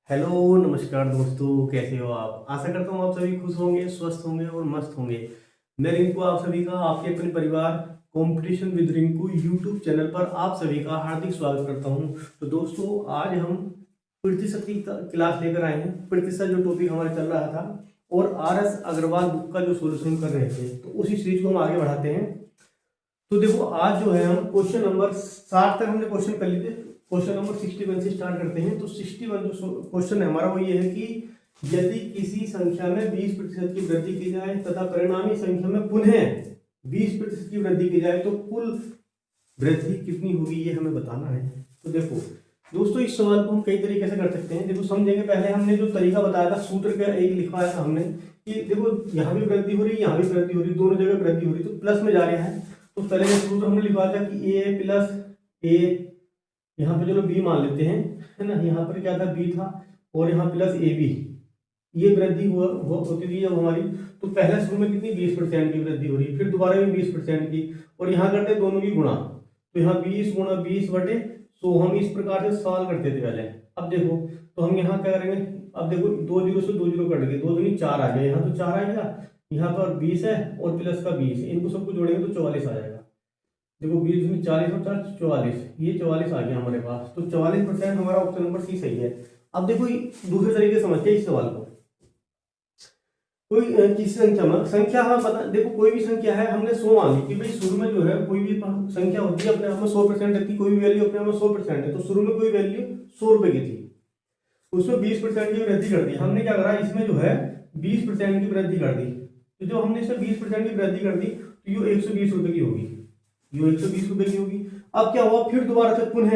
Hello नमस्कार दोस्तों, कैसे हो आप। आशा करता हूँ आप सभी खुश होंगे, स्वस्थ होंगे और मस्त होंगे। मैं रिंकू आप सभी का आपके अपने परिवार competition with Rinku YouTube channel पर आप सभी का हार्दिक स्वागत करता हूँ। तो दोस्तों, आज हम प्रतिशत की क्लास लेकर आए हैं। प्रतिशत जो टॉपिक हमारा चल रहा था और RS अग्रवाल बुक का जो सोल्यूशन कर रहे थे, तो उसी सीरीज को हम आगे बढ़ाते हैं। तो देखो, आज जो है हम क्वेश्चन नंबर 60 तक हमने क्वेश्चन कर लिए थे। क्वेश्चन नंबर 61 से स्टार्ट करते हैं। तो 61 जो क्वेश्चन है हमारा वो ये है कि यदि किसी संख्या में 20% की वृद्धि की जाए तथा परिणामी संख्या में पुनः 20% की वृद्धि की जाए तो कुल वृद्धि कितनी होगी, ये हमें बताना है। तो देखो दोस्तों, इस सवाल को हम कई तरीके से कर सकते हैं। देखो समझेंगे, पहले हमने जो तरीका बताया था, सूत्र का एक लिखवाया था हमने कि देखो यहाँ भी वृद्धि हो रही है, यहाँ भी वृद्धि हो रही है, दोनों जगह वृद्धि हो रही है, तो प्लस में जा रहा है। तो पहले का सूत्र हमने लिखवाया था कि ए प्लस ए, यहाँ पे चलो बी मान लेते हैं, है ना। यहाँ पर क्या था, बी था, और यहाँ प्लस ए बी। ये वृद्धि होती थी जब हमारी, तो पहले शुरू में कितनी 20% की वृद्धि हो रही है, फिर दोबारा भी 20% की, और यहाँ करते दोनों की गुणा। तो यहाँ 20 गुणा 20/100 हम इस प्रकार से सवाल करते थे पहले। अब देखो, तो हम यहाँ क्या करेंगे, अब देखो 2 जीरो से 2 जीरो कट गए, 2 दूनी 4 आ गया, यहाँ तो 4 आ गया, यहाँ पर 20 है और प्लस का 20, इनको सबको जोड़ेंगे तो 44 आ जाएगा। देखो 20 में 40 और 4 44, ये 44 आ गया हमारे पास। तो 44% हमारा ऑप्शन नंबर सी सही है। अब देखो दूसरे तरीके से समझते हैं इस सवाल को। कोई किसी संख्या में संख्या हमें पता, देखो कोई भी संख्या है, हमने 100 मान ली कि भाई शुरू में जो है कोई भी संख्या होती है अपने आप में 100% रहती, कोई भी वैल्यू अपने आप में 100% है। तो शुरू में कोई वैल्यू 100 रुपए की थी, उसमें 20% की वृद्धि कर दी। हमने क्या करा, इसमें जो है 20% की वृद्धि कर दी। तो जो हमने इसमें 20% की वृद्धि कर दी, तो ये 120 रुपए की होगी, ये 120 रुपए की होगी। अब क्या हुआ, फिर दोबारा से पुनः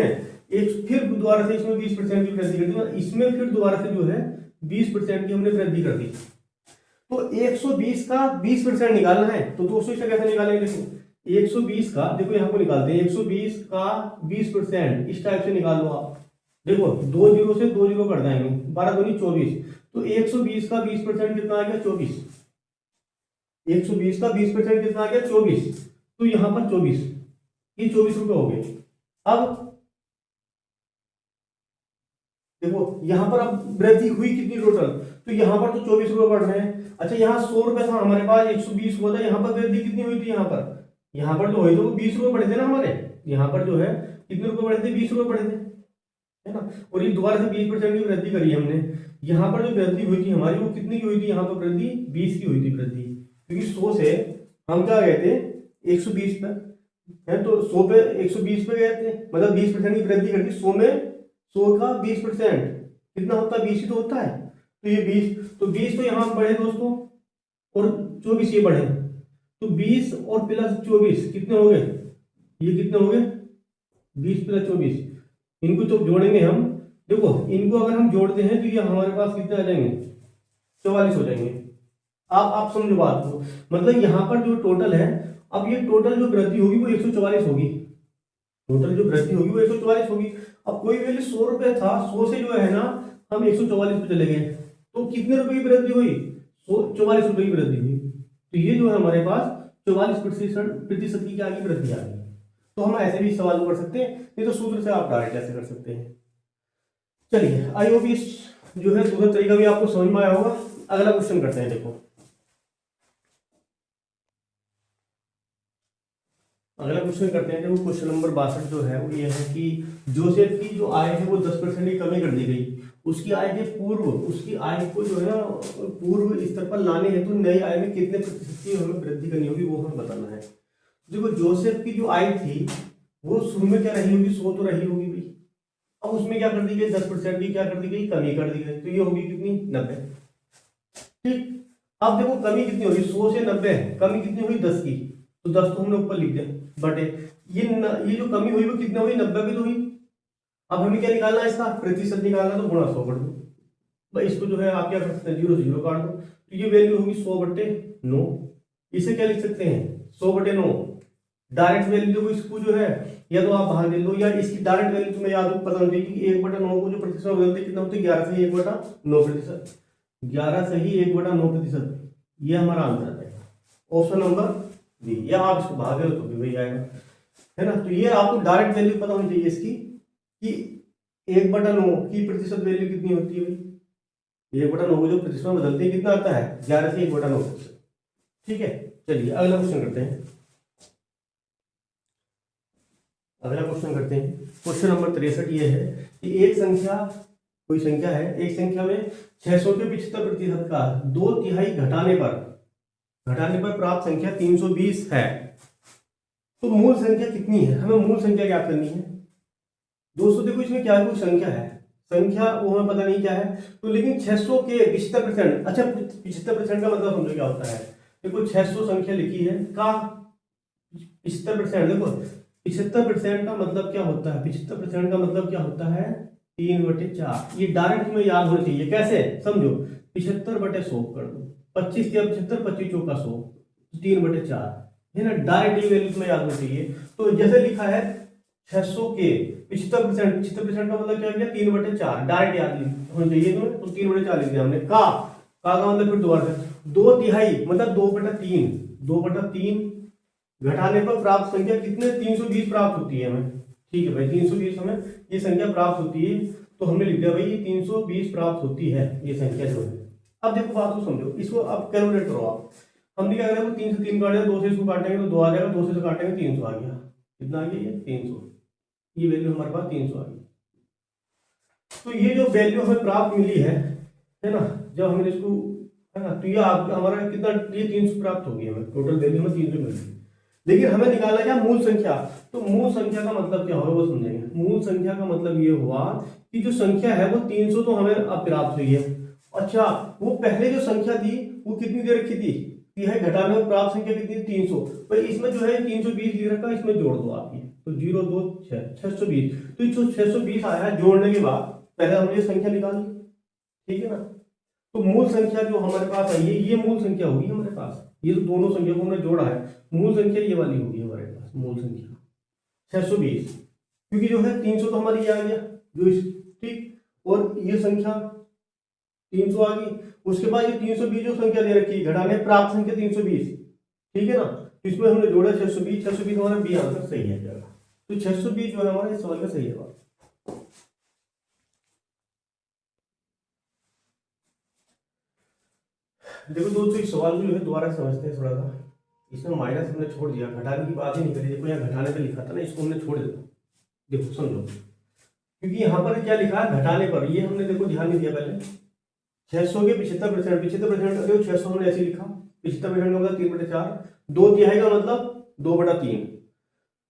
फिर दोबारा से इसमें 20% की वृद्धि कर दी, इसमें फिर दोबारा से जो है 20% की हमने वृद्धि कर दी। तो 120 का 20% निकालना है, तो दोस्तों इसका कैसे निकालेंगे, देखो 120 का, देखो यहाँ को निकालते हैं, 120 का 20% इस टाइप से निकाल लो आप। देखो 2 जीरो से 2 जीरो कट जाएंगे, 12 दूनी 24, तो 120 का 20% कितना आ गया, 24। 120 का 20% कितना आ गया, 24। तो यहाँ पर 24, ये 24 रुपए हो गए। अब देखो यहाँ पर अब वृद्धि हुई कितनी टोटल, तो यहाँ पर तो 24 रुपए बढ़ रहे हैं। अच्छा, यहाँ 100 रुपए था हमारे पास, 120 हुआ था, यहाँ पर वृद्धि कितनी हुई थी, यहाँ पर जो हुई तो 20 रुपए बढ़े थे ना हमारे। यहाँ पर जो है कितने रुपए बढ़े थे, 20 रुपए बढ़े थे, है ना। और ये दोबारा से 20% की वृद्धि करी हमने। यहाँ पर जो वृद्धि हुई थी हमारी, वो कितनी की हुई थी, यहाँ पर वृद्धि 20 की हुई थी वृद्धि, क्योंकि 100 से हम क्या गए थे 120 पे, है, तो 100 पे 120 पे गए थे, मतलब 20% की वृद्धि कर दी। 100 में 100 का 20% कितना होता है, 20 ही तो होता है। तो ये 20 तो यहाँ बढ़े दोस्तों, और 24 ये बढ़े, तो 20 और प्लस 24 कितने हो गए, ये कितने हो गए, 20 प्लस 24, इनको तो जोड़ेंगे हम। देखो इनको अगर हम जोड़ते हैं तो ये हमारे पास कितने आ जाएंगे, 44 हो जाएंगे। आप समझो बात को, मतलब यहाँ पर जो टोटल है, अब ये टोटल जो वृद्धि होगी वो 144 होगी, टोटल जो वृद्धि होगी वो 144 होगी। अब कोई वैल्यू 100 रुपए था, 100 से जो है ना हम 144 पे चले गए, तो कितने रुपए की वृद्धि हुई, 44 रुपए की वृद्धि हुई। तो ये जो है हमारे पास 44% की क्या की वृद्धि आ गई। तो हम ऐसे भी सवाल कर सकते हैं, नहीं तो सूत्र से आप डायरेक्ट ऐसे कर सकते हैं। चलिए, आई होप इस जो है दूसरा तरीका भी आपको समझ में आया होगा। अगला क्वेश्चन करते हैं। देखो अगला क्वेश्चन करते हैं। देखो क्वेश्चन नंबर 62 जो है वो ये है कि जोसेफ की जो आय है वो 10% की कमी कर दी गई। उसकी आय के पूर्व, उसकी आय को जो है ना पूर्व स्तर पर लाने हेतु नई आय में कितने प्रतिशत की हमें वृद्धि करनी होगी, वो हमें बताना है। देखो जोसेफ की जो आय थी वो शुरू में क्या रही होगी, 100 तो रही होगी भाई। अब उसमें क्या कर दी गई, 10% की क्या कर दी गई, कमी कर दी गई, तो ये होगी कितनी, 90। ठीक, अब देखो कमी कितनी होगी, 100 से 90, कमी कितनी हुई, 10 की, तो 10 तो हमने ऊपर लिख दिया बटे ये जो कमी हुई वो कितना हुई, 90 की तो हुई। अब हमें क्या निकालना है, इसका प्रतिशत निकालना, तो गुणा 100 कर दो भाई। इसको जो है आप क्या कर सकते हैं, 0 से 0 काट दो, तो ये वैल्यू होगी 100/9। इसे क्या लिख सकते हैं, 100/9 डायरेक्ट वैल्यू। देखो इसको जो है या तो आप बाहर ले लो, या इसकी डायरेक्ट वैल्यू तुम्हें याद पता होनी चाहिए कि 1/9 को जो प्रतिशत बदलते कितना होते हैं, 11 से 1/9%, 11 से ही 1/9%। ये हमारा आंसर है, ऑप्शन नंबर बी। या आप इसको भाग लो तो भी वही आएगा, है ना। तो ये आपको डायरेक्ट वैल्यू पता होनी चाहिए इसकी कि 1/9 की प्रतिशत वैल्यू कितनी होती है भाई? 1/9 को जो प्रतिशत में बदलते हैं कितना आता है? 11 से 1/9 प्रतिशत। ठीक है, चलिए अगला क्वेश्चन करते हैं। क्वेश्चन नंबर 63 ये है कि एक संख्या, कोई संख्या है, एक संख्या में 600 के 75% का 2/3 घटाने पर प्राप्त संख्या 320 है। तो मूल संख्या कितनी है? हमें मूल संख्या ज्ञात करनी है दोस्तों। देखो इसमें क्या है, कोई संख्या है, संख्या वो हमें पता नहीं क्या है, तो लेकिन 600 के 75%, अच्छा 75% का मतलब समझो क्या होता है। देखो 600 संख्या लिखी है का 75%, देखो 75% का मतलब क्या होता है? 75% का मतलब क्या होता है? 3/4। ये डायरेक्ट में याद होना चाहिए। कैसे समझो, 75/100 कर दो, 25 या 75, 25 चौका 100, 3/4 है ना। डायरेक्ट ये वैल्यू तुम्हें याद होनी चाहिए। तो जैसे लिखा है 600 के 75%, 75% का मतलब क्या हो गया? 3/4। डायरेक्ट याद होना चाहिए तुम्हें, तो 3/4 लिख दिया हमने। का मतलब फिर दोबारा से 2/3 मतलब 2/3, 2/3 घटाने पर प्राप्त संख्या कितने? 320 प्राप्त होती है हमें। ठीक है भाई, 320 हमें ये संख्या प्राप्त होती है, तो हमने लिख दिया भाई ये 320 प्राप्त होती है ये संख्या जो है। अब देखो बात को समझो, इसको अब कैलकुलेट करो आप। हमने क्या करें, 3 से 3 काटेगा, 2 से इसको काटेंगे तो 2 आ जाएगा, 2 से काटेंगे 300 आ गया। कितना आ गया? ये 300। ये वैल्यू हमारे पास 300 आ गई। तो ये जो वैल्यू हमें प्राप्त मिली है ना, जब हमने इसको, है ना, तो ये हमारा कितना, ये 300 प्राप्त हो गई हमें, टोटल वैल्यू में 300 मिल गई। लेकिन हमें निकालना क्या? मूल संख्या। तो मूल संख्या का मतलब क्या होगा वो समझेंगे। मूल संख्या का मतलब ये हुआ कि जो संख्या है वो 300 तो हमें अब प्राप्त हुई है। अच्छा, वो पहले जो संख्या थी वो कितनी दे रखी थी? यह घटाने में प्राप्त संख्या कितनी? 300। पर इसमें जो है 320 लिख रखा, इसमें जोड़ दो आप ये, तो 0 2 6 620। तो जो 620 आया है जोड़ने के बाद पहले हमने ये संख्या निकाली, ठीक है ना। तो मूल संख्या जो हमारे पास आई है ये मूल संख्या होगी हमारे पास। ये तो दोनों संख्या को हमने जोड़ा है, मूल संख्या ये वाली होगी हमारे पास, मूल संख्या 620। क्योंकि जो है 300 तो हमारी ये आ गया जो ठीक, और ये संख्या 300 आ गई। उसके बाद ये 320 जो संख्या दे रखी है घटाने प्राप्त संख्या 320, ठीक है ना। तो इसमें हमने जोड़ा 620, 620 हमारा बी आंसर सही है जाएगा। तो 620 जो है हमारा इस सवाल का सही जवाब। देखो दोस्तों इस सवाल को जो है दोबारा समझते हैं थोड़ा सा। इसमें माइनस हमने छोड़ दिया, घटाने की बात ही नहीं करी। देखो यहाँ घटाने पे लिखा था ना, इसको हमने छोड़ दिया। देखो समझो, क्योंकि यहाँ पर क्या लिखा है? घटाने पर। ये हमने देखो ध्यान नहीं दिया पहले। 600 के 75%, 75% देखो 600 हमने ऐसे लिखा, 75% का मतलब 3/4, 2/3 का मतलब 2/3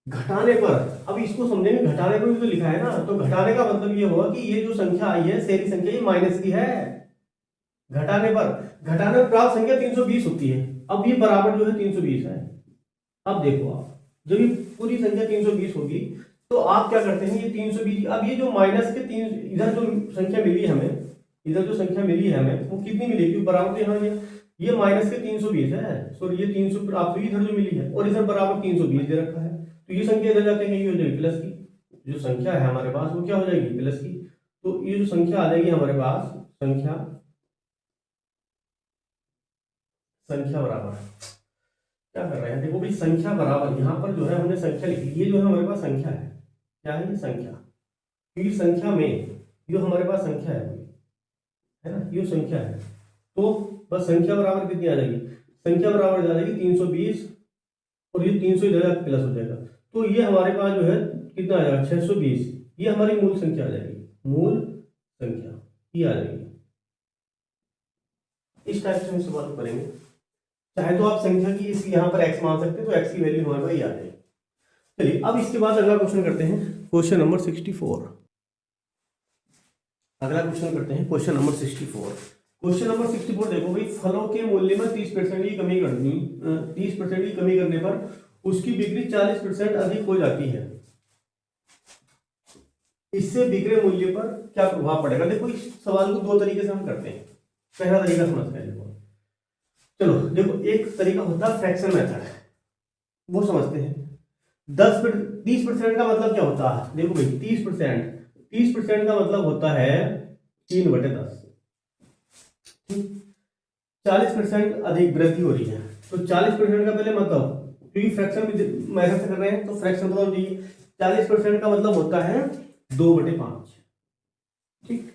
घटाने पर। अब इसको समझेंगे, घटाने पर भी तो लिखा है ना, तो घटाने का मतलब ये हुआ कि ये जो संख्या आई है सेरी संख्या ये माइनस की है। घटाने पर प्राप्त संख्या 320 होती है। अब ये बराबर जो है 320 है। अब देखो आप, जब ये पूरी संख्या 320 होगी तो आप क्या करते हैं, ये 320, अब ये जो माइनस के 3, इधर जो संख्या मिली है हमें, इधर जो संख्या मिली है हमें वो कितनी मिली? क्योंकि बराबर तो यहाँ ये माइनस के 320 है, सॉरी ये 300 प्राप्त हुई इधर जो मिली है, और इधर बराबर 320 दे रखा है। तो ये संख्या इधर जाके ये हो जाएगी प्लस की। जो संख्या है हमारे पास वो क्या हो जाएगी? प्लस की। तो ये जो संख्या आ जाएगी हमारे पास, संख्या बराबर क्या कर रहे हैं? देखो भाई संख्या बराबर, यहाँ पर जो है हमने संख्या लिखी, ये जो है हमारे पास संख्या है। क्या है ये? संख्या। क्योंकि संख्या में जो हमारे पास संख्या है ना, ये संख्या है, तो बस संख्या बराबर कितनी आ जाएगी? संख्या बराबर आ जाएगी 320, और ये 300 इधर प्लस हो जाएगा। तो ये हमारे पास जो है कितना आ जाएगा? 620। ये हमारी मूल संख्या आ जाएगी, मूल संख्या ये आ जाएगी। इस टाइप से हम सवाल करेंगे। चाहे तो आप संख्या की इस यहाँ पर x मान सकते हैं, तो x की वैल्यू हमारे पास ये आ जाएगी। चलिए अब इसके बाद अगला क्वेश्चन करते हैं, क्वेश्चन नंबर 64। अगला क्वेश्चन करते हैं क्वेश्चन नंबर 64। क्वेश्चन नंबर 64 देखो भाई, फलों के मूल्य में 30% की कमी करनी, 30% की कमी करने पर उसकी बिक्री 40% अधिक हो जाती है। इससे बिक्री मूल्य पर क्या प्रभाव पड़ेगा? देखो इस सवाल को दो तरीके से हम करते हैं। पहला तरीका समझते हैं। चलो देखो, एक तरीका होता है फ्रैक्शन मेथड, वो समझते हैं। 30% का मतलब क्या होता है? देखो भाई 30% का मतलब होता है 3/10। 40% अधिक वृद्धि हो रही है, तो 40% का पहले मतलब, क्योंकि फ्रैक्शन मेथड से कर रहे हैं तो फ्रैक्शन बताओ जी। 40% का मतलब होता है 2/5। ठीक।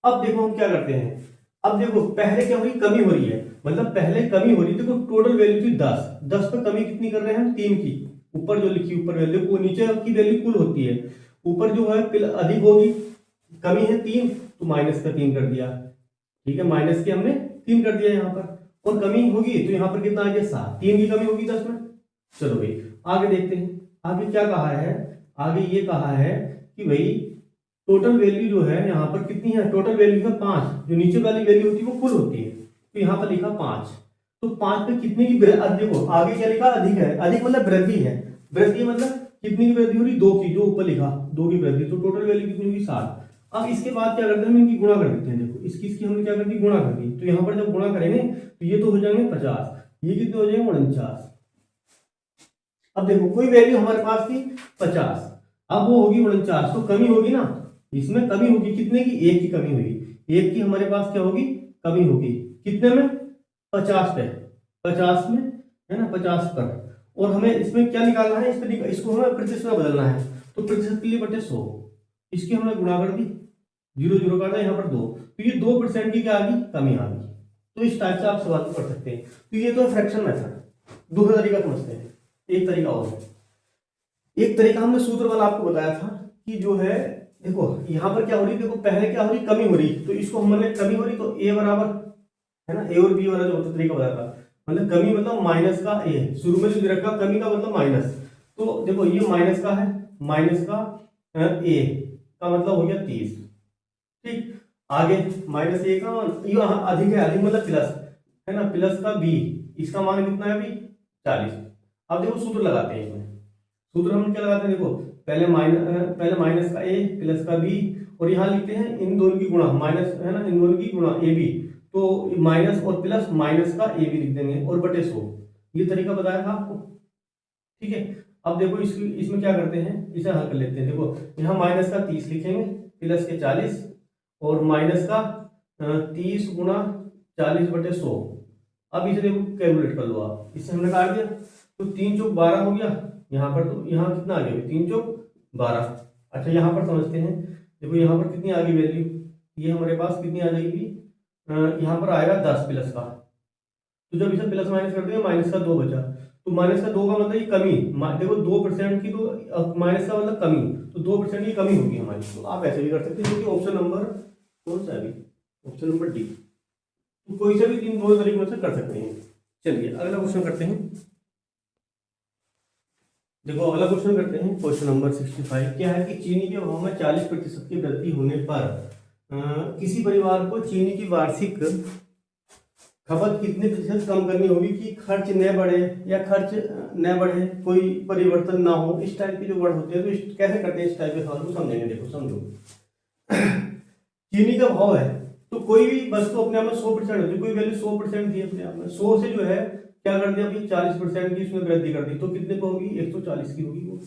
अब देखो हम क्या करते हैं, अब देखो पहले क्या हो रही, कमी हो रही है, मतलब पहले कमी हो रही थी, देखो टोटल वैल्यू थी 10, 10 पे कमी कितनी कर रहे हैं हम, 3 की। ऊपर जो लिखी ऊपर वैल्यू, वो नीचे की वैल्यू कुल होती है, ऊपर जो है अधिक होगी, कमी है 3 तो माइनस का 3 कर दिया, ठीक है, माइनस के हमने 3 कर दिया यहाँ पर, और कमी होगी तो यहाँ पर कितना आ गया 7, 3 की कमी होगी 10 में। चलो भाई आगे देखते हैं, आगे क्या कहा है, आगे ये कहा है कि भाई टोटल वैल्यू जो है यहाँ पर कितनी है, टोटल वैल्यू है 5, जो नीचे वाली वैल्यू होती है वो कुल होती है, तो यहाँ पर लिखा 5, तो 5 पे कितने की देखो आगे क्या लिखा, अधिक है, अधिक मतलब वृद्धि है, वृद्धि मतलब कितनी की वृद्धि हो रही, 2 की, जो ऊपर लिखा 2 की वृद्धि, तो टोटल वैल्यू कितनी होगी 7। अब इसके बाद क्या करते हैं, हम इनकी गुणा कर देते हैं, देखो इसकी हमने क्या कर दी, गुणा कर दी, तो यहाँ पर जब गुणा करेंगे तो ये तो हो जाएंगे 50, ये कितने हो जाएंगे 49। अब देखो कोई वैल्यू हमारे पास थी 50, अब वो होगी 49, तो कमी होगी ना, इसमें कमी होगी, कितने की, 1 की कमी होगी, 1 की हमारे पास क्या होगी, कमी होगी, कितने में, 50 पे, 50 में, है ना, 50 पर, और हमें इसमें क्या निकालना है, इसको हमें प्रतिशत में बदलना है, तो प्रतिशत के लिए बटे 100, इसकी हमने गुणा कर दी, 0 0 काटा, यहाँ पर 2, तो ये 2% की क्या आ गई, कमी आ गई। तो इस टाइप से आप सवाल को कर सकते हैं। तो ये तो है फ्रैक्शन मेथड, दूसरा तरीका समझते हैं, एक तरीका और है, एक तरीका हमने सूत्र वाला आपको बताया था कि जो है, देखो यहाँ पर क्या हो रही, देखो पहले क्या हो रही, कमी हो रही, तो इसको हमने कमी हो रही तो ए बराबर, है ना, ए और बी वाला जो होता तरीका बताया था, मतलब कमी मतलब माइनस का ए, शुरू में जो रखा कमी का मतलब माइनस, तो देखो ये माइनस का है, माइनस का ए का मतलब हो गया 30, ठीक, आगे माइनस ए का ये अधिक है, अधिक मतलब प्लस, है ना, प्लस का बी, इसका मान कितना है अभी 40। अब देखो सूत्र लगाते हैं इसमें, सूत्र हम क्या लगाते हैं, देखो पहले माइनस का ए प्लस का बी, और यहाँ लिखते हैं इन दोनों की गुणा, माइनस है ना, इन दोनों की गुणा ए बी, तो माइनस और प्लस माइनस का ए बी लिख देंगे और बटे 100, ये तरीका बताया था आपको, ठीक है। अब देखो इसमें क्या करते हैं, इसे हल कर लेते हैं, देखो यहाँ माइनस का 30 लिखेंगे, प्लस के 40, और माइनस का 30 गुणा 40 बटे 100, अब इसे देखो कैलकुलेट कर लो आप, इससे हमने काट दिया, तो 3 चौक 12 हो गया, यहाँ पर तो यहाँ कितना आ गया, 3 चौक 12। अच्छा यहाँ पर समझते हैं, देखो यहाँ पर कितनी आ गई वैल्यू, ये हमारे पास कितनी आ जाएगी, यहाँ पर आएगा 10 प्लस का, तो जब इसे प्लस माइनस कर देंगे माइनस का 2 बचा, तो माइनस का 2 का मतलब ये कमी, देखो 2% की, तो माइनस का मतलब कमी, तो 2% की कमी होगी हमारी, तो आप ऐसे भी कर सकते हैं, क्योंकि ऑप्शन नंबर कौन सा है अभी, ऑप्शन नंबर डी, तो कोई से भी 3 तरीकों से कर सकते हैं। चलिए अगला क्वेश्चन करते हैं, देखो अगला क्वेश्चन करते हैं, क्वेश्चन नंबर 65, क्या है कि चीनी के भाव में 40% की वृद्धि होने पर किसी परिवार को चीनी की वार्षिक खपत कितने प्रतिशत कम करनी होगी कि खर्च न बढ़े या खर्च न बढ़े, कोई परिवर्तन ना हो, इस टाइप के जो वर्ड होते हैं, तो कैसे करते हैं इस टाइप के सवाल को समझेंगे। देखो समझो, चीनी का भाव है, तो कोई भी वस्तु अपने आप में 100% होती है, कोई वैल्यू 100% थी अपने आप में, 100 से जो है क्या कर दिया अभी 40% की उसमें वृद्धि कर दी, तो कितने को होगी 140 की होगी वो,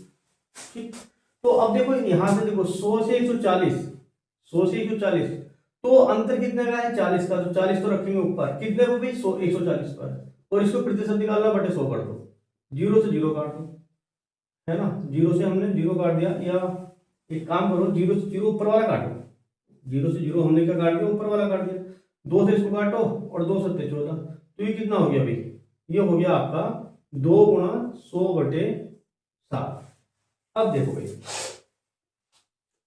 ठीक। तो अब देखो यहाँ से देखो 100 से 140, 100 से 140, तो अंतर कितने का है 40 का, तो 40 तो रखेंगे ऊपर, कितने को भी 140 पर, और इसको प्रतिशत निकालना बटे 100 कर दो, 0 से 0 काट दो, है ना, 0 से हमने 0 काट दिया, या एक काम करो 0 से 0 ऊपर वाला काटो, 0 से 0 हमने क्या काट दिया, ऊपर वाला काट दिया, 2 से इसको काटो और 2 सत्ते 14, तो ये कितना हो गया भाई, ये हो गया आपका 2 गुणा 100 बटे 7। अब देखो भाई,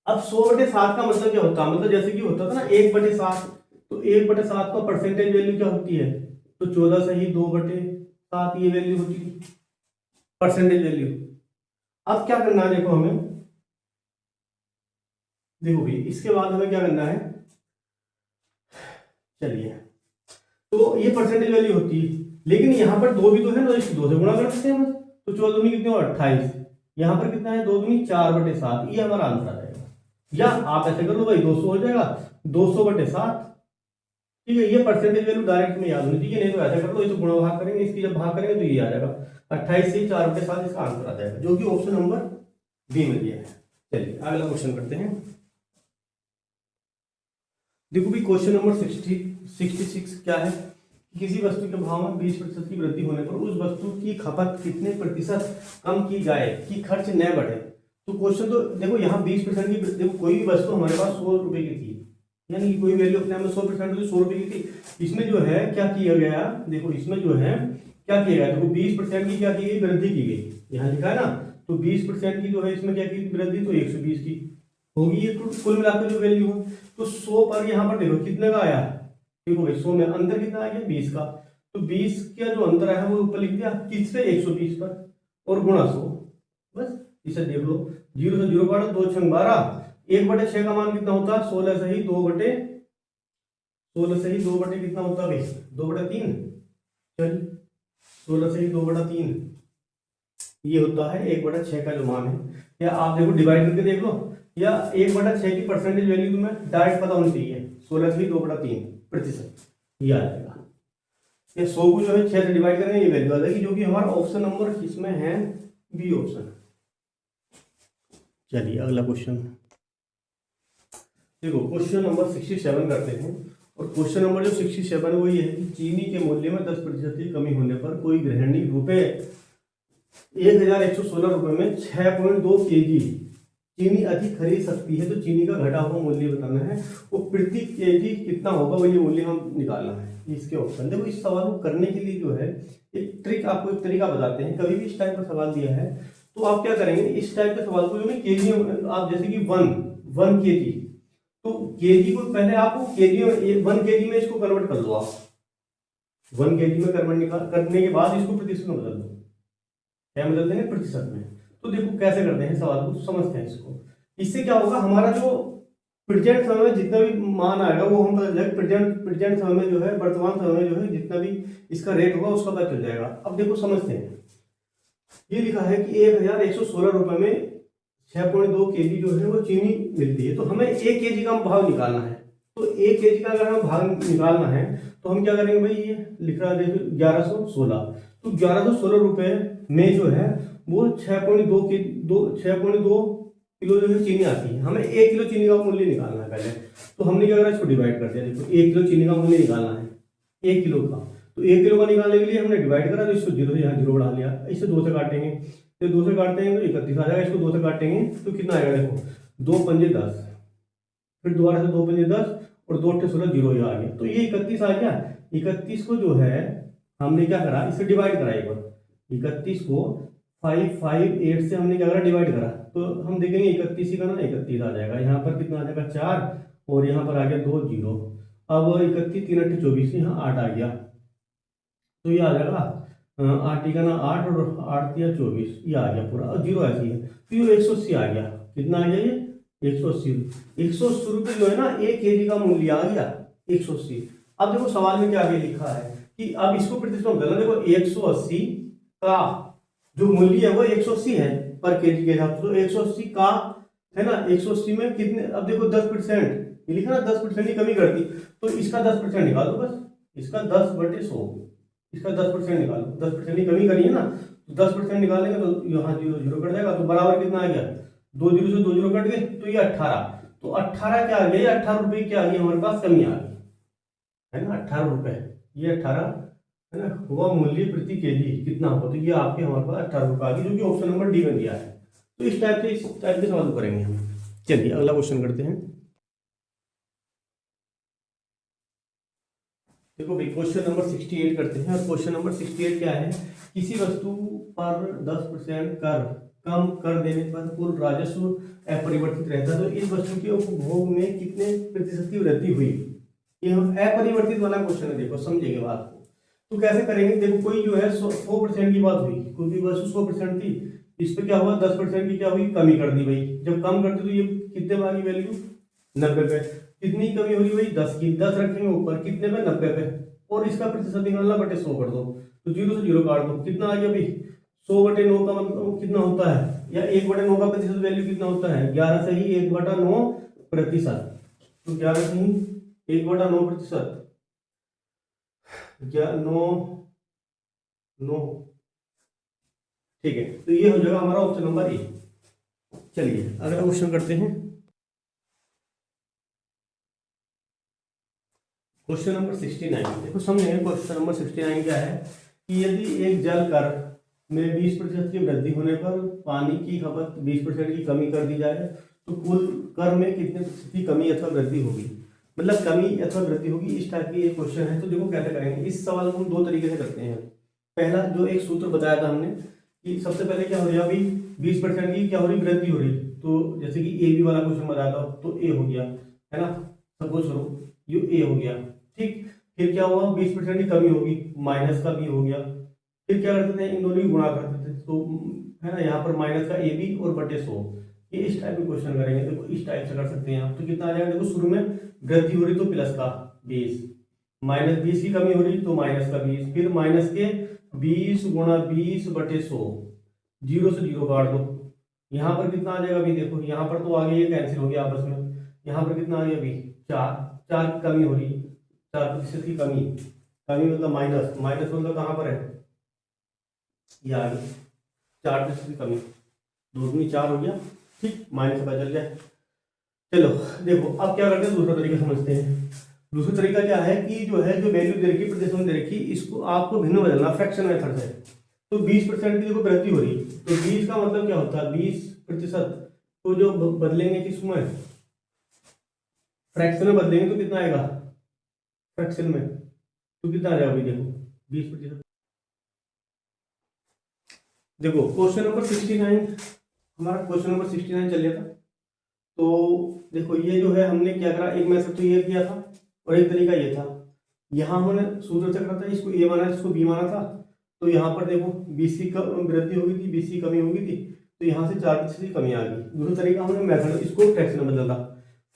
अब 100 बटे 7 का मतलब क्या होता है, मतलब जैसे कि होता था ना 1 बटे 7, तो 1 बटे 7 का परसेंटेज वैल्यू क्या होती है, तो 14 से ही 2 बटे 7 ये वैल्यू होती थी परसेंटेज वैल्यू। अब क्या करना है, देखो हमें, देखो भाई इसके बाद हमें क्या करना है, चलिए, तो ये परसेंटेज वैल्यू होती है, लेकिन यहाँ पर 2 भी तो है ना, इसको 2 से गुणा कर सकते हैं हम, तो 14 दूनी कितने 28, यहाँ पर कितना है 2 दूनी 4 बटे 7, ये हमारा आंसर आ जाएगा। या आप ऐसे कर लो भाई 200 हो जाएगा, 200 बटे 7, ठीक है, ये परसेंटेज वैल्यू डायरेक्ट में याद होनी चाहिए, नहीं तो ऐसा कर लो, ये तो गुणा भाग करेंगे, इसकी जब भाग करेंगे तो ये आ जाएगा 28 से 4 बटे 7, इसका आंसर आ जाएगा, जो कि ऑप्शन नंबर बी में दिया है। चलिए अगला क्वेश्चन करते हैं, देखो भी क्वेश्चन नंबर 66 क्या है, किसी वस्तु के भाव में 20% की वृद्धि होने पर उस वस्तु की खपत कितने प्रतिशत कम की जाए कि खर्च न बढ़े, तो क्वेश्चन तो देखो यहाँ 20% की, देखो कोई भी वस्तु हमारे पास 100 रुपए की थी, यानी कि कोई वैल्यू अपने आप में 100% तो 100 रुपए की थी। इसमें जो है क्या किया गया, देखो इसमें जो है क्या किया गया, देखो 20% की क्या की गई, वृद्धि की गई, यहाँ लिखा है ना। तो 20% की जो है इसमें क्या की वृद्धि, तो 120 की होगी ये, तो कुल मिलाकर जो वैल्यू है। तो 100 पर यहाँ पर देखो कितने का आया, देखो भाई 100 में अंदर कितना आ गया 20 का, तो 20 का जो अंतर है वो ऊपर लिख दिया किस पे, 120 पर, और गुणा 100, बस इसे देख लो। 0 से 0 काटो, 2 6 12, 1/6 का मान कितना होता है, 16 से ही 2 बटे कितना होता है भाई, 2/3, चलिए 16 से ही 2/3 ये होता है 1/6 का जो मान है। या आप देखो डिवाइड करके देख लो, या 1/6 की परसेंटेज वैल्यू तुम्हें डायरेक्ट पता होनी चाहिए, 16 से ही 2/3% ये आ जाएगा। ये 100 को जो है 6 से डिवाइड करेंगे, ये वैल्यू आ जाएगी, जो कि हमारा ऑप्शन नंबर इसमें है बी ऑप्शन। चलिए अगला क्वेश्चन देखो, क्वेश्चन नंबर 67 करते हैं। और क्वेश्चन नंबर जो 67 है वो ये है कि चीनी के मूल्य में 10% की कमी होने पर कोई गृहिणी रुपए 1116 रुपए में 6.2 kg चीनी अधिक खरीद सकती है, तो चीनी का घटा हुआ मूल्य बताना है, वो प्रति केजी कितना होगा, वो ये मूल्य हम निकालना है। इसके ऑप्शन देखो, इस सवाल को करने के लिए जो है एक ट्रिक, आपको एक तरीका बताते हैं। कभी भी इस टाइप का सवाल दिया है तो आप क्या करेंगे, इस टाइप के सवाल को जो है केजी, आप जैसे कि 1 kg, तो केजी को पहले आपको केजी 1 kg में इसको कन्वर्ट कर लो, आप 1 kg में कन्वर्ट करने के बाद इसको प्रतिशत में बदल दो, क्या बदल देंगे, प्रतिशत में। तो देखो कैसे करते हैं सवाल को, समझते हैं इसको। इससे क्या होगा, हमारा जो प्रेजेंट समय में जितना भी मान आएगा वो हम पता चलेगा, प्रेजेंट समय में जो है, वर्तमान समय में जो है जितना भी इसका रेट होगा उसका पता चल जाएगा। अब देखो समझते हैं, ये लिखा है कि 1116 रुपए में 6.2 kg जो है वो चीनी मिलती है, तो हमें 1 kg का भाव निकालना है। तो 1 kg का अगर हमें भाव निकालना है तो हम क्या करेंगे भाई, ये लिख रहा है देखो 1116, तो 1116 रुपए में जो है वो 6.2 किलो जो है चीनी आती है। हमें 1 किलो चीनी का मूल्य निकालना है पहले, तो हमने क्या करा, इसको डिवाइड कर दिया। देखो 1 किलो चीनी का मूल्य निकालना है 1 किलो का, तो 1 किलो का निकालने के लिए हमने डिवाइड करा, तो इसको 0 से यहाँ 0 बढ़ा लिया, इसे 2 से काटेंगे, तो 2 से काटते हैं तो 31 आ जाएगा, इसको 2 से काटेंगे तो कितना आएगा, देखो 2 पंजे 10, फिर दोबारा से 2 पंजे 10 और 2 अट्ठे 16, 0 आ गया, तो ये 31 आ गया। 31 को जो है हमने क्या करा, इसे डिवाइड करा एक बार, 31 को 558 से हमने क्या करा, डिवाइड करा, तो हम देखेंगे 31 ही का ना 31 आ जाएगा, यहाँ पर कितना आ जाएगा 4 और यहाँ पर आ गया 2 0। अब 31 3 अट्ठे 24, यहाँ 8 आ गया, तो ये आ जाएगा 8 का ना 8 और 8 या 24, ये आ गया पूरा, और 0 ऐसी है, तो ये 180 आ गया। कितना आ गया ये 180 रुपये जो है ना, 1 kg का मूल्य आ गया 180। अब देखो सवाल में क्या आगे लिखा है कि अब इसको प्रतिशत में बदलना, देखो 180 का जो मूल्य है वो 180 है पर केजी के हिसाब से, तो 180 का है ना, 180 में कितने, अब देखो 10% ये लिखा ना, 10% की कमी करती, तो इसका 10% निकालो, बस इसका 10/100, इसका 10% निकालो, 10% की कमी करी है ना, तो 10% निकालेंगे तो यहाँ 0 0 कट जाएगा, तो बराबर कितना आ गया, 2 0 से 2 0 कट गए, तो ये 18, तो 18 क्या आ गया, ये 18 रुपये क्या आ गई हमारे पास, कमी आ गई है ना, 18 रुपये, ये 18 है ना, हुआ मूल्य प्रति केजी कितना होगा, तो ये आपके हमारे पास 18 रुपये आ गई, जो कि ऑप्शन नंबर डी में दिया है। तो इस टाइप के सवाल करेंगे हम। चलिए अगला क्वेश्चन करते हैं। देखो भाई क्वेश्चन नंबर 68 करते हैं, और क्वेश्चन नंबर 68 क्या है, किसी वस्तु पर 10% कर कम कर देने पर कुल राजस्व अपरिवर्तित रहता है, तो इस वस्तु के उपभोग में कितने प्रतिशत की वृद्धि हुई। ये अपरिवर्तित वाला क्वेश्चन है, देखो समझेंगे बात को। तो कैसे करेंगे, देखो कोई जो है 100% की बात हुई, क्योंकि वस्तु 100% थी, इस पे क्या हुआ 10% की क्या हुई, कमी कर दी भाई। जब कम कर दी तो ये कितने में आ गई वैल्यू, 90 पे। कितनी कमी होगी भाई, 10 की, 10 रखेंगे ऊपर, कितने पे, 90 पे, और इसका प्रतिशत निकालना, बटे 100 कर दो, तो 0 से 0 काट दो, कितना आ गया भाई 100/9 का मतलब कितना होता है, या 1/9 का प्रतिशत वैल्यू कितना होता है, 11 से ही 1/9 प्रतिशत, तो 11 से ही 1/9 प्रतिशत, 9 9, ठीक है, तो ये हो जाएगा हमारा ऑप्शन नंबर ए। चलिए अगला क्वेश्चन करते हैं। क्वेश्चन नंबर 69, देखो समझेंगे क्वेश्चन नंबर 69 क्या है, कि यदि एक जल कर में 20% की वृद्धि होने पर पानी की खपत 20% की कमी कर दी जाए तो कुल कर में कितने प्रतिशत की कमी अथवा वृद्धि होगी, मतलब कमी अथवा वृद्धि होगी, इस टाइप की एक क्वेश्चन है। तो देखो कैसे करेंगे इस सवाल को हम दो तरीके से करते हैं। पहला जो एक सूत्र बताया था हमने कि सबसे पहले क्या हो रही है, अभी 20% की क्या हो रही, वृद्धि हो रही, तो जैसे कि ए बी वाला क्वेश्चन बताया था तो ए हो गया, है ना, सपोज करो ये ए हो गया, ठीक। फिर क्या हुआ, 20% की कमी होगी, माइनस का बी हो गया। फिर क्या करते थे, इन दोनों की गुणा करते थे, तो है ना, यहाँ पर माइनस का ए बी और बटे 100, ये इस टाइप में क्वेश्चन करेंगे। देखो इस टाइप से कर सकते हैं आप, तो कितना आ जाएगा, देखो शुरू में वृद्धि हो रही तो प्लस का 20, माइनस 20 की कमी हो रही तो माइनस का 20, फिर माइनस के 20 गुणा 20 बटे 100, जीरो से जीरो काट दो, यहाँ पर कितना आ जाएगा अभी, देखो यहाँ पर तो आगे ये कैंसिल हो गया आपस में, यहाँ पर कितना आ गया अभी 4, 4 की कमी हो रही, 4% की कमी, कमी मतलब माइनस, माइनस मतलब कहाँ पर है, ये आ गई 4% की कमी, दो दूनी 4 हो गया, ठीक, माइनस पता चल गया। चलो देखो अब क्या करते हैं, दूसरा तरीका समझते हैं। दूसरा तरीका क्या है कि जो है, जो वैल्यू दे रखी, प्रतिशत में दे रखी, इसको आपको भिन्न बदलना फ्रैक्शन मेथड से। तो 20% की देखो वृद्धि हो रही, तो 20 का मतलब क्या होता है 20%, तो जो बदलेंगे किसमें, फ्रैक्शन में बदलेंगे तो कितना आएगा, फ्रैक्शन में तो कितना आ जाएगा अभी, देखो 20%। देखो क्वेश्चन नंबर 69, हमारा क्वेश्चन नंबर 69 चल रहा था। तो देखो ये जो है हमने क्या करा, एक मेथड तो ये किया था और एक तरीका ये था। यहाँ हमने सूत्र से करा था, इसको ए माना इसको बी माना था, तो यहाँ पर देखो 20 की वृद्धि हो गई थी, 20 की कमी हो गई थी, तो यहाँ से 4% की कमी आ गई। दूसरा तरीका हमने मेथड इसको फ्रैक्शन में बदला,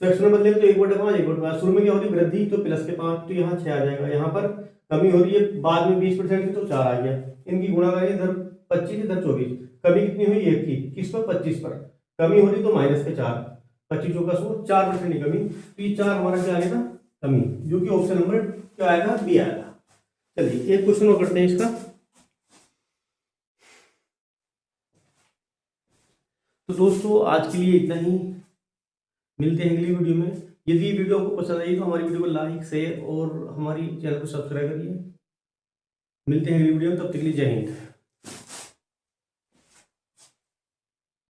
फ्रैक्शन में बदले तो 1/5 1/5, शुरू में क्या हो रही वृद्धि तो प्लस के 5, तो यहाँ 6 आ जाएगा, यहाँ पर कमी हो रही है बाद में 20% की तो 4 आ गया, इनकी गुणा करेंगे, इधर 25 इधर 24, कमी कितनी हुई 1 की, किस पर 25 पर, कमी हो रही तो माइनस के 4, 25 चौका 100, 4% की कमी, तो ये 4 हमारा क्या आएगा कमी, जो कि ऑप्शन नंबर क्या आएगा, बी आएगा। चलिए एक क्वेश्चन और करते हैं इसका। तो दोस्तों आज के लिए इतना ही, मिलते हैं अगली वीडियो में। यदि वीडियो आपको पसंद आई तो हमारी वीडियो को लाइक शेयर और हमारी चैनल को सब्सक्राइब करिए। मिलते हैं अगली वीडियो में, तब तक के लिए जय हिंद।